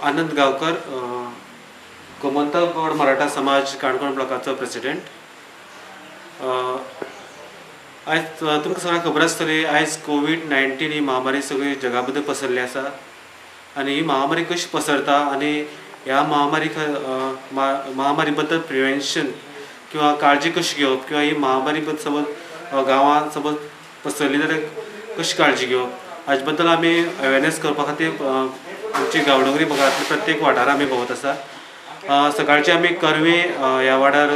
आनंद गांवकर, गोमंतक गौड मराठा समाज काणकोण ब्लॉकाचो प्रेसिडेंट. आयज तुमकां सगळ्यांक खबर आसतली, आयज कोविड-19 ही महामारी सगळी जगा भितर पसरली आसा. आनी ही महामारी कशी पसरता आनी ह्या महामारी बद्दल प्रिवेंशन किंवा काळजी कशी घेवप, किंवा ही महामारी बद्दल समज गांवांत समज पसरली जाल्यार कशी काळजी घेवप, हाजे बद्दल आमी अवेरनेस करपा खातीर आमची गांवडोंगरी भागांतल्या प्रत्येक वाठारांत आमी भोंवत आसा. सकाळचे आमी करवे ह्या वाड्यार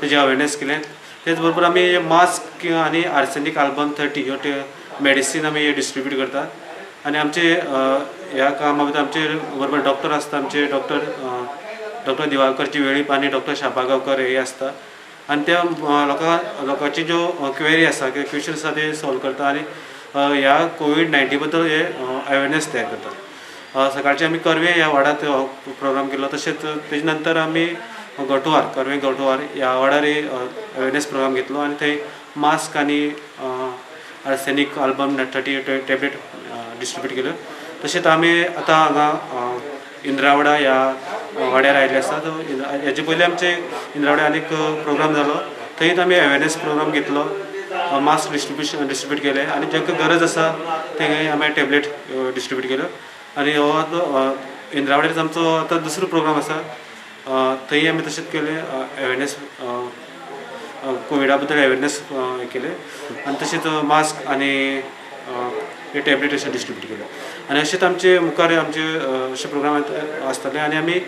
तेजी अवेरनेस केलें. तेच बरोबर आमी मास्क आनी आर्सेनिक आल्बम 30 ह्यो मेडिसीन आमी डिस्ट्रिब्यूट करतात. आनी आमचे ह्या कामा भितर आमचे बरोबर डॉक्टर आसता, आमचे डॉक्टर दिवाकरची वेळीप आनी डॉक्टर शाबा गांवकर हे आसता. आनी त्या लोकांची ज्यो क्वेरी आसा किंवा क्वेश्चन आसा ते सॉल्व करता आनी ह्या कोविड-19 बद्दल हे अवेरनेस तयार करतात. सकाळचे आमी करवे ह्या वाड्यात प्रोग्राम केलो. तशेंच तेजे नंतर आमी करवे गटवार ह्या वाड्यार अवेरनेस प्रोग्राम घेतलो आनी थंय मास्क आनी आर्सेनिक आल्बम 30 टॅबलेट डिस्ट्रिब्यूट केल्यो. तशेंच आमी आतां हांगा इंद्रावाडा ह्या वाड्यार आयिल्ले आसा. हेजे पयलीं आमचे इंद्रावाड्यार आनीक प्रोग्राम जालो, थंयच आमी अवेरनेस प्रोग्राम घेतलो, मास्क डिस्ट्रिब्यूट केले आनी जांकां गरज आसा थंय आमी टॅबलेट डिस्ट्रिब्यूट केल्यो. आनी हो इंद्रावाड्यार आमचो आतां दुसरो प्रोग्राम आसा, थंय आमी तशेंच केलें अवेरनेस कोविडा बद्दल अवेरनेस केले आनी तशेंच मास्क आनी टॅबलेट अशें डिस्ट्रिब्यूट केले. आनी अशेंच आमचे मुखार आमचे अशे प्रोग्राम आसतले आनी आमी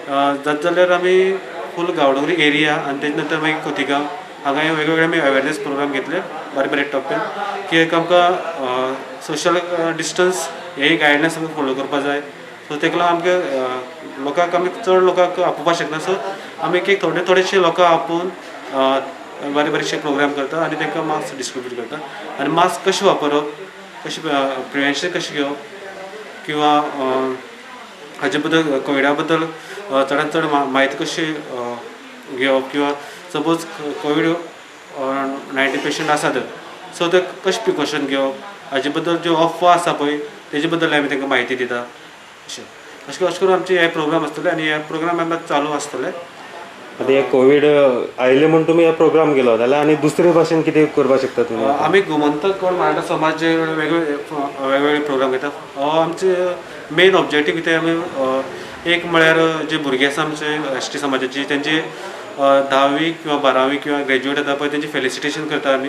जाता जाल्यार आमी फूल गांवडोंगरी एरिया आनी तेजे नंतर मागीर खोतीगांव हांगा वेगवेगळे आमी अवेरनेस प्रोग्राम घेतले बारीक बारीक टप्प्यान, की आमकां सोशल डिस्टन्स हे गायडलायन्स आमकां फॉलो करपा जाय. सो तेका लागून आमकां लोकांक आमी चड लोकांक आपोवपाक शकना. सो आमी एक थोडेशे लोकांक आपोवन बारीक बारीकशे प्रोग्राम करता आनी तांकां मास्क डिस्ट्रिब्यूट करता. आनी मास्क कशें वापरप, कशें प्रिवेंशन कशें घेवप, किंवा हाजे बद्दल कोविडा बद्दल चडांत चड म्हायती कशी घेवप, किंवा सपोज कोविड-19 पेशंट आसा तर सो ते कशें प्रिकॉशन घेवप, हाजे बद्दल ज्यो अफवा आसा पळय तेजे बद्दल आमी तांकां म्हायती दिता. अशें करून आमचे हे प्रोग्राम आसतले आनी हे प्रोग्राम आमकां चालू आसतले. आतां हे कोविड आयले म्हूण तुमी हो प्रोग्राम केलो जाल्यार आनी दुसरे भाशेन कितें करपाक शकता तुमी? आमी गोमंतक गौड मराठा समाज जे वेगवेगळे प्रोग्राम घेता, हो आमचे मेन ऑब्जेक्टीव कितें आमी एक म्हळ्यार जे भुरगे आसा आमचे ST समाजाची तेंची 10वी किंवा 12वी किंवा ग्रॅज्युएट जाता पळय तेंची फेलिसिटेशन करता आमी.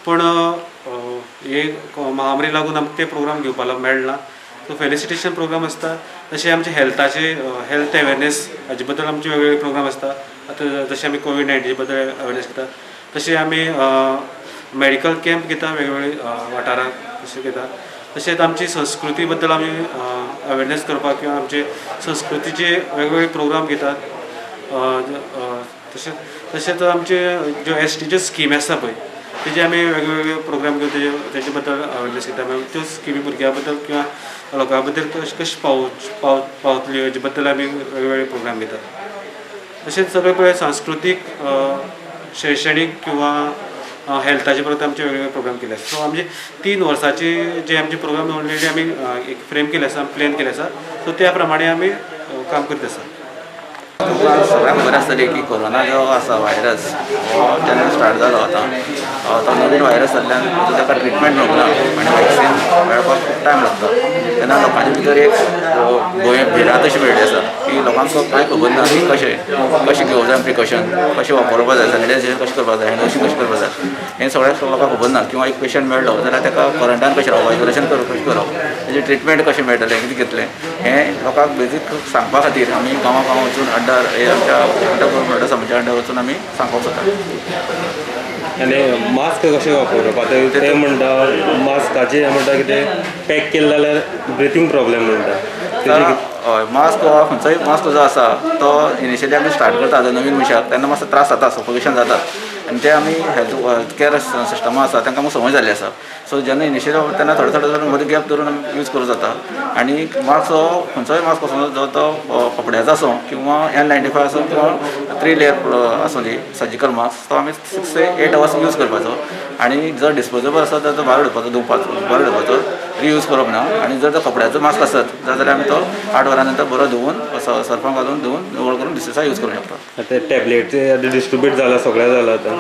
पूण हे महामारी लागून आमकां ते प्रोग्राम घेवपाक मेळना. सो फेलिसिटेशन प्रोग्राम आसता. तशें आमचे हेल्थ अवेरनेस हाजे बद्दल आमचे वेगवेगळे प्रोग्राम आसता. आतां जशें आमी कोविड-19 बद्दल अवेरनेस घेता तशें आमी मेडिकल कॅम्प घेता वेगवेगळे वाठारांत तशें घेता. तशेंच आमची संस्कृती बद्दल आमी अवेरनेस करपाक किंवा आमचे संस्कृतीचे वेगवेगळे प्रोग्राम घेतात. तशेंच आमचे ज्यो STच्यो स्कीमी आसा पळय तेजे आमी वेगवेगळे प्रोग्राम घेवन तेजे बद्दल अवेरनेस घेता. त्यो स्किमी भुरग्यां बद्दल किंवा लोकां बद्दल कशें पावतल्यो हेजे बद्दल आमी वेगवेगळे प्रोग्राम घेतात. तशेंच सगळे पळय सांस्कृतीक, शैक्षणीक किंवा हेल्थाचे परत आमचे वेगवेगळे प्रोग्राम केले आसा. सो आमचे 3 वर्साचे जे आमचे प्रोग्राम ऑलरेडी आमी एक फ्रेम केले आसा, प्लॅन केले आसा. सो त्या प्रमाणे आमी काम करीत आसा. तुमकां सगळ्यांक खबर आसतली की कोरोना जो आसा व्हायरस हो जेन्ना स्टार्ट जालो तो नवीन व्हायरस जाल्ल्यान ताका ट्रिटमेंट मेळना आनी वॅक्सीन मेळपाक खूब टायम लागता. तेन्ना लोकांचे भितर एक भिरांत अशी मेळ्ळी आसा की लोकांक कांय खबर ना की कशें घेवप जाय प्रिकॉशन, कशें वापरपा जाय, सॅनिटायझेशन कशें करपाक जाय, हँड वॉशींग कशें करपाक जाय, हें सगळ्याक लोकांक खबर ना. किंवा एक पेशंट मेळ्ळो जाल्यार ताका क्वॉरंटायन कशें रावप, आयसोलेशन कशें करप, तेजें ट्रिटमेंट कशें मेळटलें, कितें घेतलें, हें लोकांक बेजीक सांगपा खातीर आमी गांवां वचून अड्डार आमच्या मराठा समाजा अड्डार वचून आमी सांगपाक सोदता. आनी मास्क कशें वापरप? आतां ते म्हणटा मास्काचें म्हणटा कितें पॅक केलें जाल्यार ब्रिथींग प्रॉब्लेम म्हणटा. हय, मास्क हो खंयचोय मास्क जो आसा तो इनिशियली आमी स्टार्ट करता नवीन मनशाक तेन्ना मातसो त्रास जाता, सफोकेशन जाता. आनी ते आमी हेल्थ कॅर सिस्टमा आसा तांकां आमकां संवय जाल्ली आसा. सो जेन्ना इनिशियली तेन्ना थोडे मदीं गॅप धरून आमी यूज करूं जाता. आनी मास्क हो खंयचोय मास्क आसूं जो तो कपड्याचो आसूं किंवा N95 आसूं किंवा 3 लेयर आसूं दी सर्जिकल मास्क, तो आमी 6 ते 8 hours यूज करपाचो. आनी जर डिस्पोजेबल आसा तर तो भायर उडोवपाचो, भायर उडोवपाचो. रियूज करप ना आनी जर तो कपड्याचो मास्क आसत जाल्यार आमी तो 8 वरां नंतर बरो धुवन सर्फान घालून धुवन निवळ करून दुसऱ्या दिसा यूज करूंक शकता. ते टॅबलेट डिस्ट्रीब्यूट जाला सगळें जाला आतां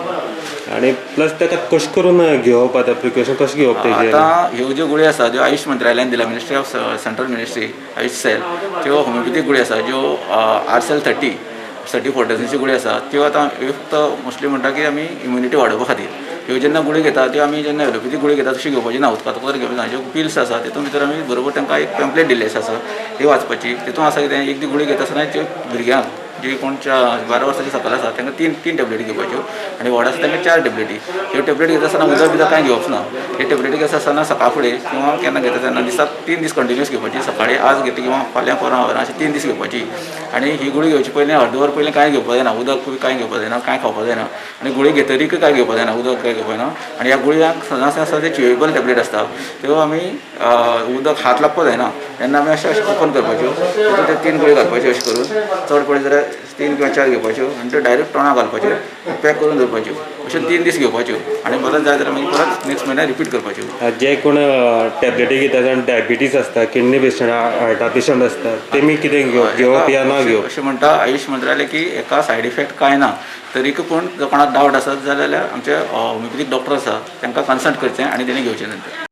आनी प्लस ताका कशें करून घेवप आतां प्रिकॉशन कशें घेवप तेजेर आतां ह्यो ज्यो गुळी आसा ज्यो आयुश मंत्रालयान दिला ministry of central ministry Ayush सेल त्यो होमिओपॅथीक गुळी आसा ज्यो आरसेल 30 फोर्टन्सीची गुळी आसा त्यो आतां फक्त मोस्टली म्हणटा की आमी इम्युनिटी वाडोवपा खातीर ह्यो जेन्ना गुळी घेता त्यो आमी जेन्ना एलोपॅथीक गुळी घेता तशी घेवपाची ना उदकांत वयर घेवपाची ना. ज्यो पिल्स आसा तितून भितर आमी बरोबर तांकां एक पॅम्पलेट दिल्लें आसा ती वाचपाची. तितून आसा कितें एक ती गुळी घेता आसतना त्यो भुरग्यांक जी कोण 12 वर्सांची सकयल आसा तांकां तीन टॅबलेटी घेवपाच्यो आनी व्हड आसा तांकां 4 टॅबलेटी. ह्यो टॅबलेट घेता आसतना उदक बिदक कांय घेवप ना. ह्यो टॅबलेटी घेता आसतना सकाळ फुडें किंवा केन्ना घेता तेन्ना दिसाक 3 दीस कंटिन्यूस घेवपाची. सकाळीं आज घेतली किंवा फाल्यां परवां वरां अशी 3 दीस घेवपाची. आनी ही गुळी घेवची पयलीं अर्दवर पयलीं कांय घेवपा जायना. उदक कांय घेवपा जायना, कांय खावपा जायना आनी गुळी घेतरीक कांय घेवपा जायना, उदक कांय घेवपा जायना. आनी ह्या गुळयांक सदांच आसा ते च्युएबल टॅबलेट आसता त्यो आमी उदक हात लागपा जायना तेन्ना आमी अशें ओपन करपाच्यो. तितून ते 3 गुळी घालपाच्यो अशें करून चड पडले जाल्यार 3 किंवा 4 घेवपाच्यो आनी त्यो डायरेक्ट तोंडाक घालपाच्यो पॅक करून दवरपाच्यो. अश्यो 3 दीस घेवपाच्यो आनी परत जाय जाल्यार मागीर परत नेक्स्ट म्हयन्यार रिपीट करपाच्यो. जे कोण टॅबलेटी घेतात आनी डायबिटीज आसता किडनी पेशंट हार्टा पेशंट आसता तेमी कितें घेवप या ना घेवप अशें म्हणटा आयुश मंत्रालय की एका सायड इफेक्ट कांय ना. तरीक पूण जर कोणाक डावट आसत जाल्यार आमचे होमिओपॅथीक डॉक्टर आसा तांकां कन्सल्ट करचें आनी तेणी घेवचें नंतर.